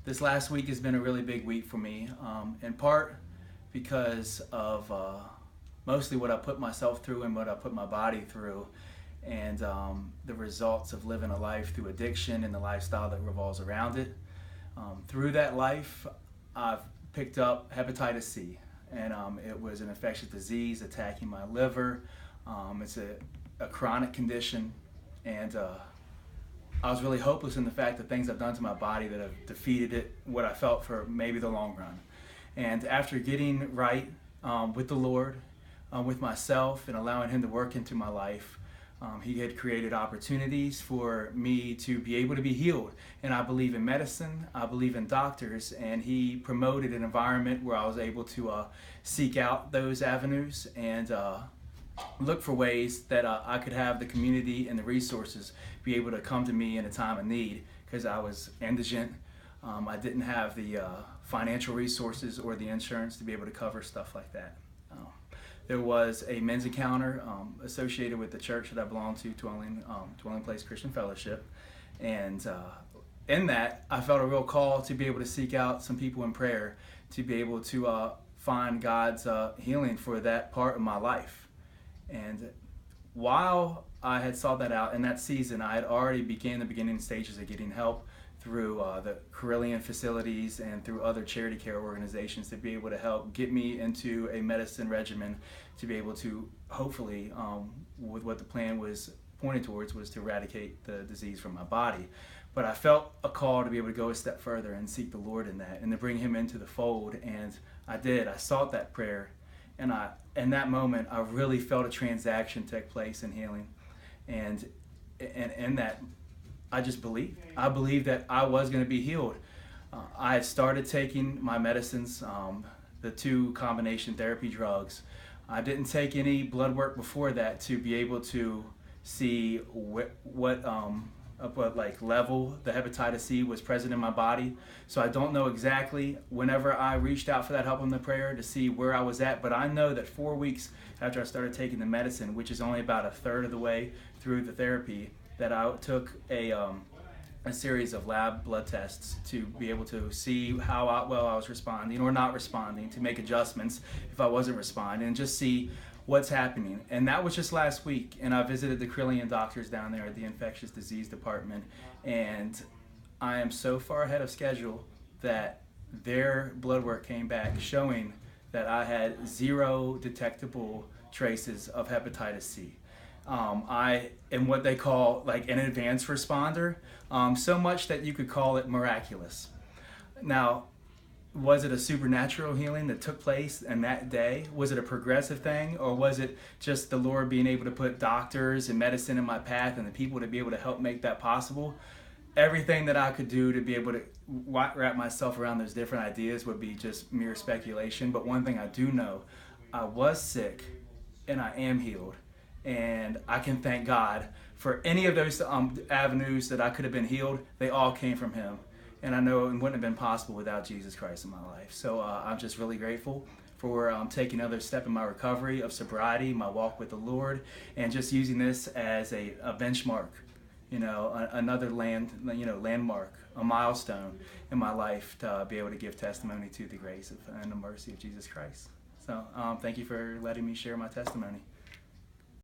This last week has been a really big week for me, in part because of mostly what I put myself through and what I put my body through, and the results of living a life through addiction and the lifestyle that revolves around it. Through that life, I've picked up hepatitis C, and it was an infectious disease attacking my liver. It's a chronic condition, and I was really hopeless in the fact that things I've done to my body that have defeated it, what I felt for maybe the long run. And after getting right with the Lord, with myself, and allowing Him to work into my life, He had created opportunities for me to be able to be healed. And I believe in medicine, I believe in doctors, and He promoted an environment where I was able to seek out those avenues and look for ways that I could have the community and the resources be able to come to me in a time of need, because I was indigent. I didn't have the financial resources or the insurance to be able to cover stuff like that. There was a men's encounter associated with the church that I belong to, Dwelling Place Christian Fellowship, and in that I felt a real call to be able to seek out some people in prayer to be able to find God's healing for that part of my life. And while I had sought that out in that season, I had already began the beginning stages of getting help through the Carillion facilities and through other charity care organizations to be able to help get me into a medicine regimen to be able to hopefully, with what the plan was pointed towards, was to eradicate the disease from my body. But I felt a call to be able to go a step further and seek the Lord in that and to bring Him into the fold, and I did. I sought that prayer, and in that moment I really felt a transaction take place in healing, and in that I just believed. I believed that I was going to be healed. I had started taking my medicines, the 2 combination therapy drugs. I didn't take any blood work before that to be able to see what level the hepatitis C was present in my body. So I don't know exactly whenever I reached out for that help in the prayer to see where I was at, but I know that 4 weeks after I started taking the medicine, which is only about a third of the way through the therapy, that I took a series of lab blood tests to be able to see how well I was responding or not responding, to make adjustments if I wasn't responding, and just see what's happening. And that was just last week, and I visited the Carillion doctors down there at the infectious disease department, and I am so far ahead of schedule that their blood work came back showing that I had 0 detectable traces of hepatitis C. I am what they call like an advanced responder, so much that you could call it miraculous. Now, was it a supernatural healing that took place in that day? Was it a progressive thing, or was it just the Lord being able to put doctors and medicine in my path and the people to be able to help make that possible? Everything that I could do to be able to wrap myself around those different ideas would be just mere speculation. But one thing I do know, I was sick and I am healed. And I can thank God for any of those avenues that I could have been healed. They all came from Him. And I know it wouldn't have been possible without Jesus Christ in my life. So I'm just really grateful for taking another step in my recovery of sobriety, my walk with the Lord, and just using this as a benchmark, another landmark, a milestone in my life to be able to give testimony to the grace and the mercy of Jesus Christ. So thank you for letting me share my testimony.